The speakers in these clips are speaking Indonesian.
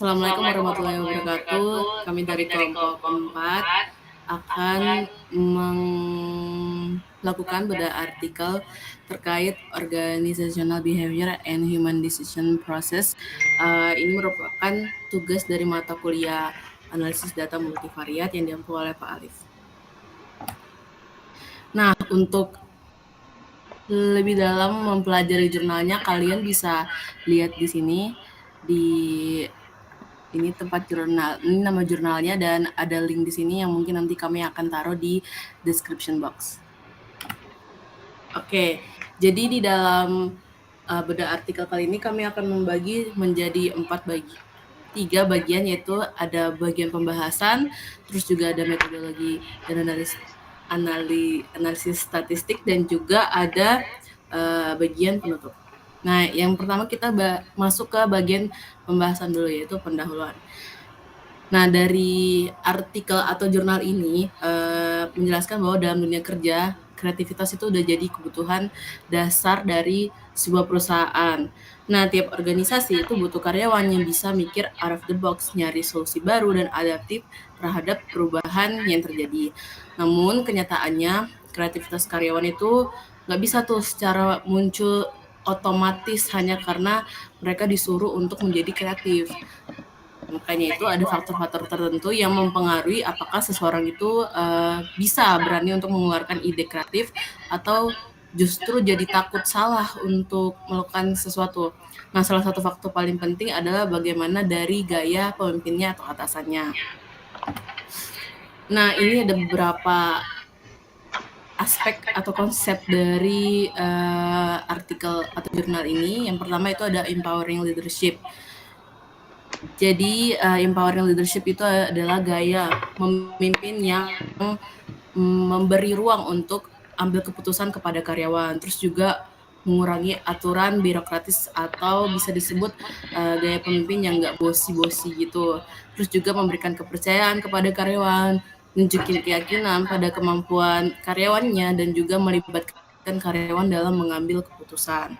Assalamualaikum warahmatullahi wabarakatuh. Kami dari kelompok 4 akan melakukan bedah artikel terkait organizational behavior and human decision process. Ini merupakan tugas dari mata kuliah analisis data multivariat yang diampu oleh Pak Alif. Nah, untuk lebih dalam mempelajari jurnalnya, kalian bisa lihat di sini di ini tempat jurnal, ini nama jurnalnya, dan ada link di sini yang mungkin nanti kami akan taruh di description box. Oke, jadi di dalam bedah artikel kali ini kami akan membagi menjadi 3 bagian, yaitu ada bagian pembahasan, terus juga ada metodologi dan analisis statistik, dan juga ada bagian penutup. Nah, yang pertama kita masuk ke bagian pembahasan dulu, yaitu pendahuluan. Nah, dari artikel atau jurnal ini menjelaskan bahwa dalam dunia kerja, kreativitas itu udah jadi kebutuhan dasar dari sebuah perusahaan. Nah, tiap organisasi itu butuh karyawan yang bisa mikir out of the box, nyari solusi baru dan adaptif terhadap perubahan yang terjadi. Namun, kenyataannya kreativitas karyawan itu nggak bisa tuh secara muncul otomatis hanya karena mereka disuruh untuk menjadi kreatif. Makanya itu ada faktor-faktor tertentu yang mempengaruhi apakah seseorang itu bisa berani untuk mengeluarkan ide kreatif atau justru jadi takut salah untuk melakukan sesuatu. Nah, salah satu faktor paling penting adalah bagaimana dari gaya pemimpinnya atau atasannya. Nah, ini ada beberapa aspek atau konsep dari artikel atau jurnal ini. Yang pertama itu ada empowering leadership. Jadi empowering leadership itu adalah gaya memimpin yang memberi ruang untuk ambil keputusan kepada karyawan, terus juga mengurangi aturan birokratis atau bisa disebut gaya pemimpin yang nggak bosi-bosi gitu. Terus juga memberikan kepercayaan kepada karyawan, nunjukin keyakinan pada kemampuan karyawannya, dan juga melibatkan karyawan dalam mengambil keputusan.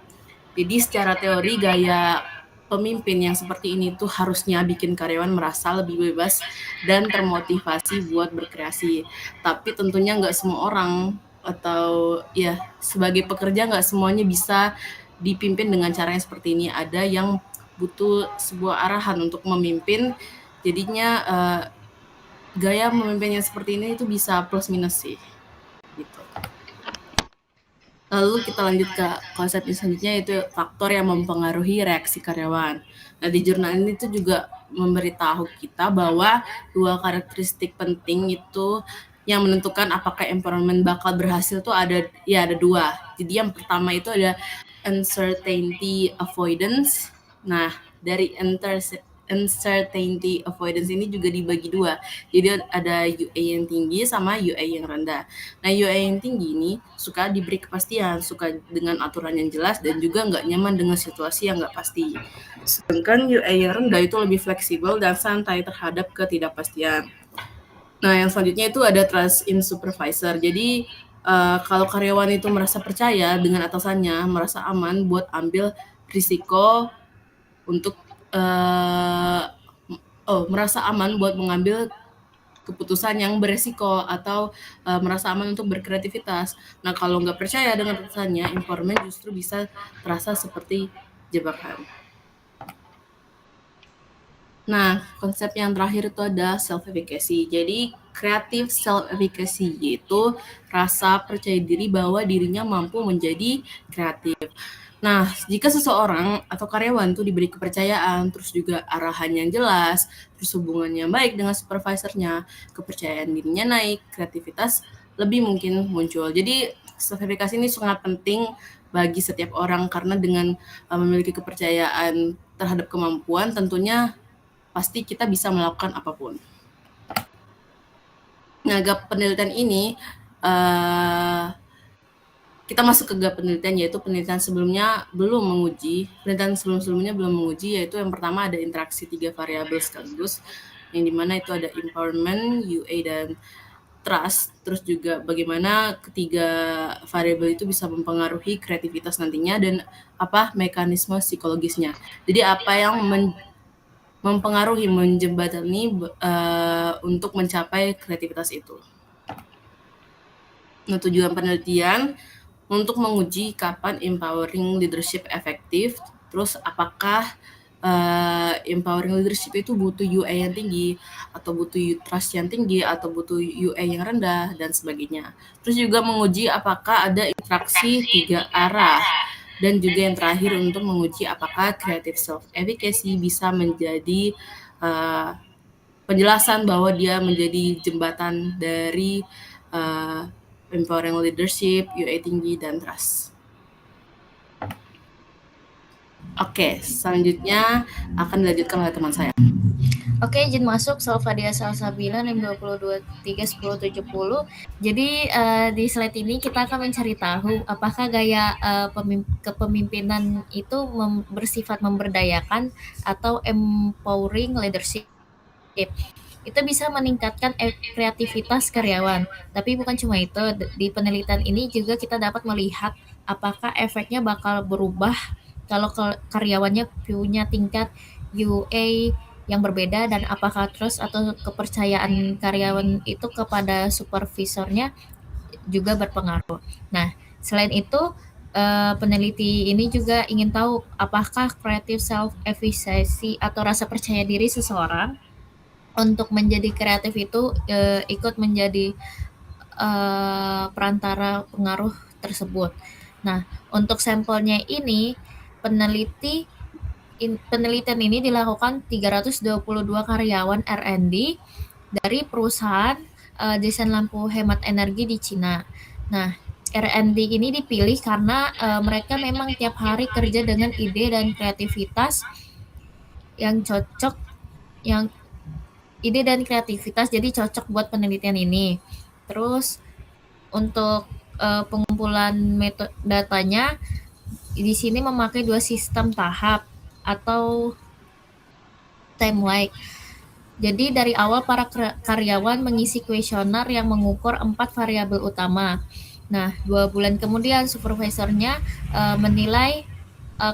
Jadi secara teori gaya pemimpin yang seperti ini tuh harusnya bikin karyawan merasa lebih bebas dan termotivasi buat berkreasi. Tapi tentunya nggak semua orang atau ya sebagai pekerja nggak semuanya bisa dipimpin dengan cara yang seperti ini. Ada yang butuh sebuah arahan untuk memimpin. Jadinya gaya memimpin yang seperti ini itu bisa plus minus sih. Gitu. Lalu kita lanjut ke konsep selanjutnya, yaitu faktor yang mempengaruhi reaksi karyawan. Nah, di jurnal ini tuh juga memberitahu kita bahwa 2 karakteristik penting itu yang menentukan apakah environment bakal berhasil tuh ada 2. Jadi yang pertama itu ada uncertainty avoidance. Nah, dari uncertainty avoidance ini juga dibagi 2. Jadi ada UA yang tinggi sama UA yang rendah. Nah, UA yang tinggi ini suka diberi kepastian, suka dengan aturan yang jelas, dan juga nggak nyaman dengan situasi yang nggak pasti. Sedangkan UA yang rendah itu lebih fleksibel dan santai terhadap ketidakpastian. Nah, yang selanjutnya itu ada trust in supervisor. Jadi kalau karyawan itu merasa percaya dengan atasannya, merasa aman buat ambil risiko untuk merasa aman buat mengambil keputusan yang beresiko atau merasa aman untuk berkreativitas. Nah, kalau nggak percaya dengan atasannya, informan justru bisa terasa seperti jebakan. Nah, konsep yang terakhir itu ada self-efficacy. Jadi, creative self-efficacy yaitu rasa percaya diri bahwa dirinya mampu menjadi kreatif. Nah, jika seseorang atau karyawan tuh diberi kepercayaan, terus juga arahan yang jelas, terus hubungannya baik dengan supervisornya, kepercayaan dirinya naik, kreativitas lebih mungkin muncul. Jadi, self-efficacy ini sangat penting bagi setiap orang karena dengan memiliki kepercayaan terhadap kemampuan, tentunya pasti kita bisa melakukan apapun. Nah, gap penelitian ini kita masuk ke gap penelitian, yaitu penelitian sebelumnya belum menguji. Penelitian sebelumnya belum menguji, yaitu yang pertama ada interaksi 3 variabel sekaligus, yang dimana itu ada empowerment, UA, dan trust. Terus juga bagaimana ketiga variabel itu bisa mempengaruhi kreativitas nantinya dan apa mekanisme psikologisnya. Jadi apa yang mempengaruhi, menjembatani untuk mencapai kreativitas itu. Nah, tujuan penelitian untuk menguji kapan empowering leadership efektif, terus apakah empowering leadership itu butuh UA yang tinggi, atau butuh trust yang tinggi, atau butuh UA yang rendah, dan sebagainya. Terus juga menguji apakah ada interaksi 3 arah, dan juga yang terakhir untuk menguji apakah creative self-efficacy bisa menjadi penjelasan bahwa dia menjadi jembatan dari empowering leadership, UA tinggi, dan trust. Oke, selanjutnya akan dilanjutkan oleh teman saya. Oke, izin masuk Salvadia Salsabila NIM 20231070. Jadi di slide ini kita akan mencari tahu apakah gaya kepemimpinan itu bersifat memberdayakan atau empowering leadership. Itu bisa meningkatkan kreativitas karyawan. Tapi bukan cuma itu, di penelitian ini juga kita dapat melihat apakah efeknya bakal berubah kalau karyawannya punya tingkat UA yang berbeda, dan apakah trust atau kepercayaan karyawan itu kepada supervisornya juga berpengaruh. Nah, selain itu peneliti ini juga ingin tahu apakah creative self-efficacy atau rasa percaya diri seseorang untuk menjadi kreatif itu ikut menjadi perantara pengaruh tersebut. Nah, untuk sampelnya ini penelitian ini dilakukan 322 karyawan R&D dari perusahaan desain lampu hemat energi di Cina. Nah, R&D ini dipilih karena mereka memang tiap hari kerja dengan ide dan kreativitas yang cocok, yang ide dan kreativitas jadi cocok buat penelitian ini. Terus untuk pengumpulan metode datanya di sini memakai 2 sistem tahap atau timeline. Jadi dari awal para karyawan mengisi kuesioner yang mengukur 4 variabel utama. Nah, 2 bulan kemudian supervisornya menilai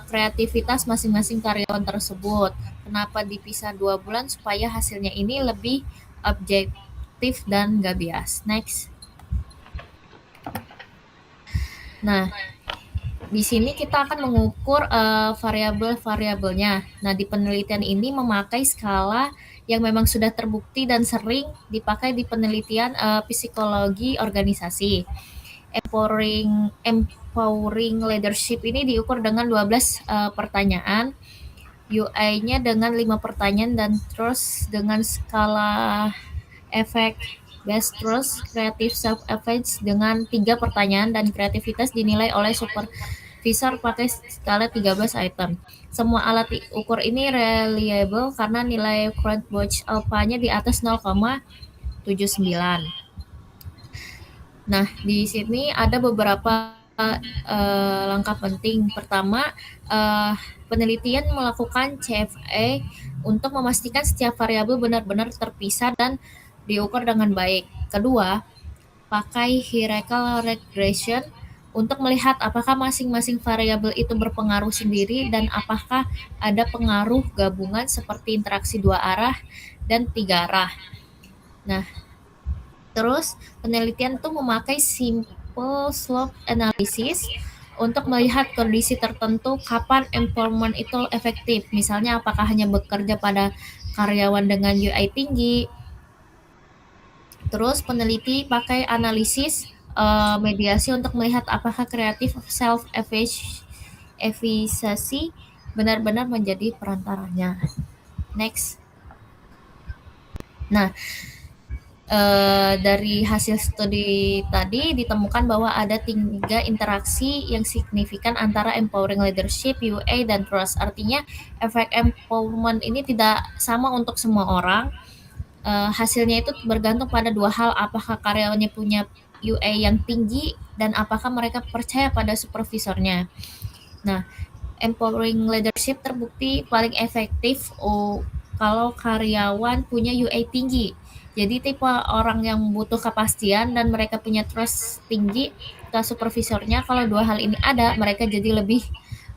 kreativitas masing-masing karyawan tersebut. Kenapa dipisah 2 bulan? Supaya hasilnya ini lebih objektif dan gak bias. Next. Nah, di sini kita akan mengukur variabel-variabelnya. Nah, di penelitian ini memakai skala yang memang sudah terbukti dan sering dipakai di penelitian psikologi organisasi. Empowering leadership ini diukur dengan 12 pertanyaan, UI-nya dengan 5 pertanyaan, dan terus dengan skala efek best trust, creative self-efficacy dengan 3 pertanyaan, dan kreativitas dinilai oleh supervisor pakai skala 13 item. Semua alat ukur ini reliable karena nilai Crouchbox alpha-nya di atas 0,79. Nah, di sini ada beberapa langkah penting. Pertama, penelitian melakukan CFA untuk memastikan setiap variabel benar-benar terpisah dan diukur dengan baik. Kedua, pakai hierarchical regression untuk melihat apakah masing-masing variabel itu berpengaruh sendiri dan apakah ada pengaruh gabungan seperti interaksi 2 arah dan 3 arah. Nah, terus penelitian tuh memakai simple slope analysis untuk melihat kondisi tertentu kapan empowerment itu efektif. Misalnya apakah hanya bekerja pada karyawan dengan UI tinggi. Terus peneliti pakai analisis mediasi untuk melihat apakah kreatif self-efficacy benar-benar menjadi perantaranya. Next. Nah, dari hasil studi tadi ditemukan bahwa ada 3 interaksi yang signifikan antara empowering leadership, UA, dan trust. Artinya efek empowerment ini tidak sama untuk semua orang. Hasilnya itu bergantung pada 2 hal, apakah karyawannya punya UA yang tinggi dan apakah mereka percaya pada supervisornya. Nah, empowering leadership terbukti paling efektif kalau karyawan punya UA tinggi. Jadi tipe orang yang butuh kepastian dan mereka punya trust tinggi ke supervisornya. Kalau 2 hal ini ada, mereka jadi lebih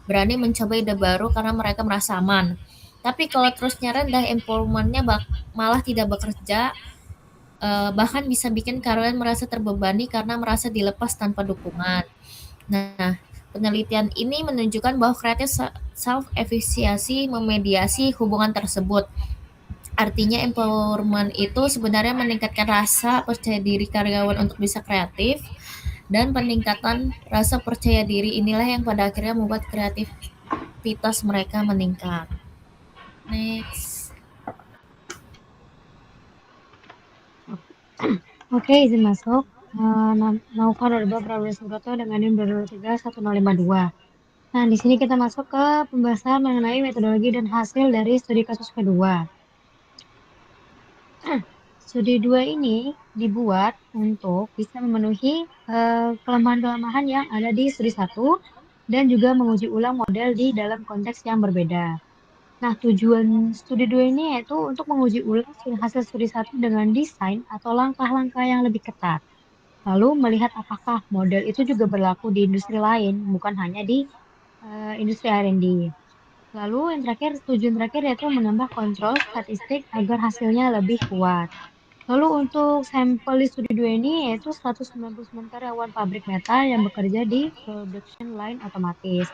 berani mencoba ide baru karena mereka merasa aman. Tapi kalau terusnya rendah, empowerment-nya malah tidak bekerja, bahkan bisa bikin karyawan merasa terbebani karena merasa dilepas tanpa dukungan. Nah, penelitian ini menunjukkan bahwa kreatif self-efficacy memediasi hubungan tersebut. Artinya empowerment itu sebenarnya meningkatkan rasa percaya diri karyawan untuk bisa kreatif, dan peningkatan rasa percaya diri inilah yang pada akhirnya membuat kreativitas mereka meningkat. Next. Oke, izin masuk. Naufal Orba Prawira Subroto dengan NIM 2231052. Nah, di sini kita masuk ke pembahasan mengenai metodologi dan hasil dari studi kasus kedua. Studi 2 ini dibuat untuk bisa memenuhi kelemahan-kelemahan yang ada di studi 1 dan juga menguji ulang model di dalam konteks yang berbeda. Nah, tujuan studi 2 ini yaitu untuk menguji ulang hasil studi 1 dengan desain atau langkah-langkah yang lebih ketat. Lalu melihat apakah model itu juga berlaku di industri lain, bukan hanya di industri R&D. Lalu yang terakhir, tujuan terakhir yaitu menambah kontrol statistik agar hasilnya lebih kuat. Lalu untuk sampel di studi 2 ini yaitu 199 karyawan pabrik metal yang bekerja di production line otomatis.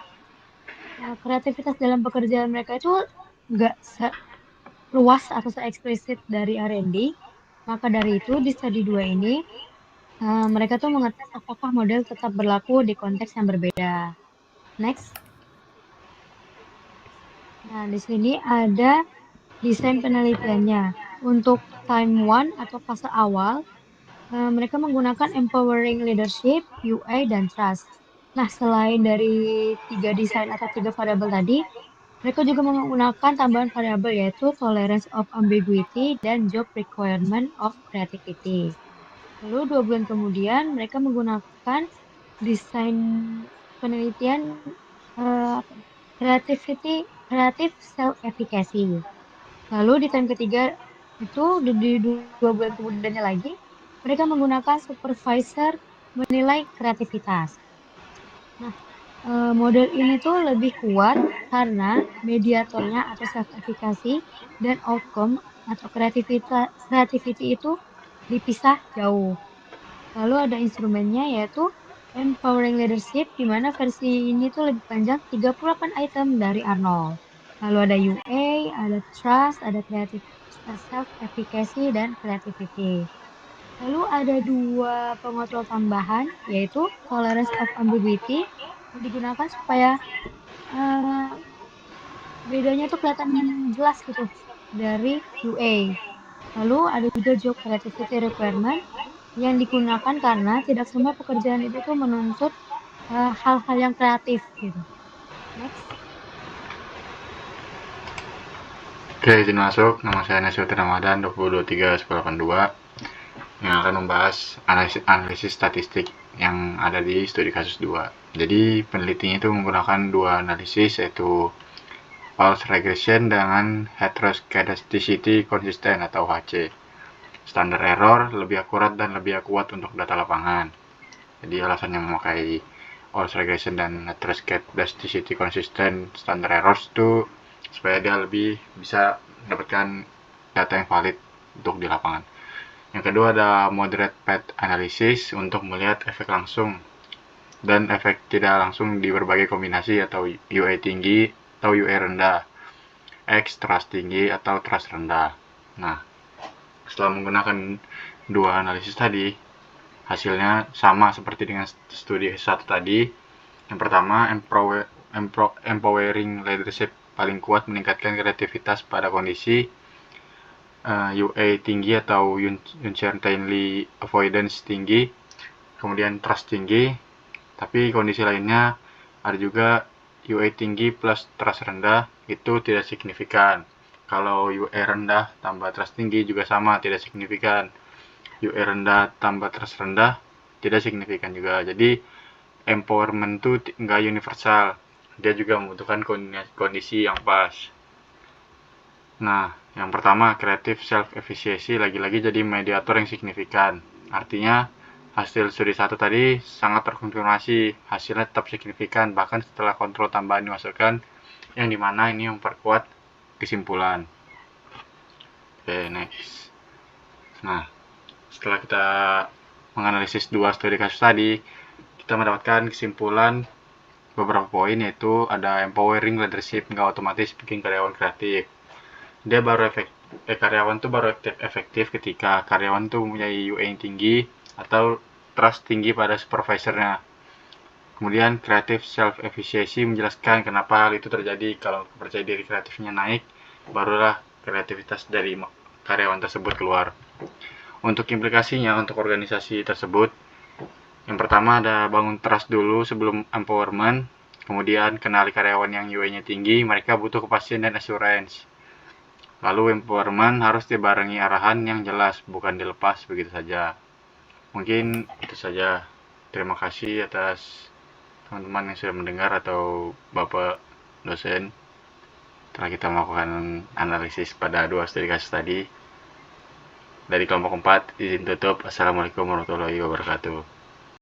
Kreativitas dalam pekerjaan mereka itu nggak seluas atau se-eksplisit dari R&D. Maka dari itu di studi 2 ini mereka tuh mengetes apakah model tetap berlaku di konteks yang berbeda. Next. Nah, di sini ada desain penelitiannya. Untuk time one atau fase awal, mereka menggunakan empowering leadership, UI, dan trust. Nah, selain dari 3 desain atau 3 variabel tadi, mereka juga menggunakan tambahan variabel yaitu tolerance of ambiguity dan job requirement of creativity. Lalu 2 bulan kemudian, mereka menggunakan desain penelitian creative self-efficacy. Lalu di tahun ketiga itu di 2 bulan kemudiannya lagi, mereka menggunakan supervisor menilai kreativitas. Nah, model ini tuh lebih kuat karena mediatornya atau self-efficacy dan outcome atau creativity itu dipisah jauh. Lalu ada instrumennya yaitu Empowering Leadership, di mana versi ini tuh lebih panjang 38 item dari Arnold. Lalu ada UA, ada Trust, ada Creative Self-Efficacy, dan Creativity. Lalu ada 2 pengontrol tambahan, yaitu Tolerance of Ambiguity, yang digunakan supaya bedanya tuh kelihatan jelas gitu dari UA. Lalu ada juga Job Creativity Requirement, yang digunakan karena tidak semua pekerjaan itu tuh menuntut hal-hal yang kreatif gitu. Next. Oke, izin masuk. Nama saya Nasution Ramadan 2023-1082 yang akan membahas analisis statistik yang ada di studi kasus 2. Jadi penelitinya itu menggunakan 2 analisis, yaitu False Regression dengan Heteroscedasticity Consistent atau HC. Standar error lebih akurat dan lebih kuat untuk data lapangan. Jadi alasannya memakai False Regression dan Heteroscedasticity Consistent Standard Errors itu supaya dia lebih bisa mendapatkan data yang valid untuk di lapangan. Yang kedua ada Moderate Path Analysis untuk melihat efek langsung dan efek tidak langsung di berbagai kombinasi atau UA tinggi atau UA rendah, X trust tinggi atau trust rendah. Nah, setelah menggunakan 2 analisis tadi, hasilnya sama seperti dengan studi 1 tadi. Yang pertama, empowering leadership paling kuat meningkatkan kreativitas pada kondisi UA tinggi atau uncertainty avoidance tinggi, kemudian trust tinggi. Tapi kondisi lainnya ada juga UA tinggi plus trust rendah itu tidak signifikan. Kalau UA rendah tambah trust tinggi juga sama, tidak signifikan. UA rendah tambah trust rendah tidak signifikan juga. Jadi empowerment itu nggak universal, dia juga membutuhkan kondisi yang pas. Nah, yang pertama creative self-efficacy lagi-lagi jadi mediator yang signifikan. Artinya hasil studi 1 tadi sangat terkonfirmasi, hasilnya tetap signifikan bahkan setelah kontrol tambahan dimasukkan, yang dimana ini memperkuat kesimpulan. Oke, next. Nah, setelah kita menganalisis 2 studi kasus tadi, kita mendapatkan kesimpulan beberapa poin, yaitu ada empowering leadership, nggak otomatis bikin karyawan kreatif. Dia baru karyawan tuh baru efektif ketika karyawan tuh mempunyai UA yang tinggi atau trust tinggi pada supervisornya. Kemudian creative self-efficacy menjelaskan kenapa hal itu terjadi. Kalau percaya diri kreatifnya naik, barulah kreativitas dari karyawan tersebut keluar. Untuk implikasinya untuk organisasi tersebut, yang pertama ada bangun trust dulu sebelum empowerment. Kemudian kenali karyawan yang UA-nya tinggi, mereka butuh kepastian dan assurance. Lalu empowerment harus dibarengi arahan yang jelas, bukan dilepas begitu saja. Mungkin itu saja. Terima kasih atas teman-teman yang sudah mendengar atau Bapak dosen. Setelah kita melakukan analisis pada 2 studi kasus tadi. Dari kelompok 4, izin tutup. Assalamualaikum warahmatullahi wabarakatuh.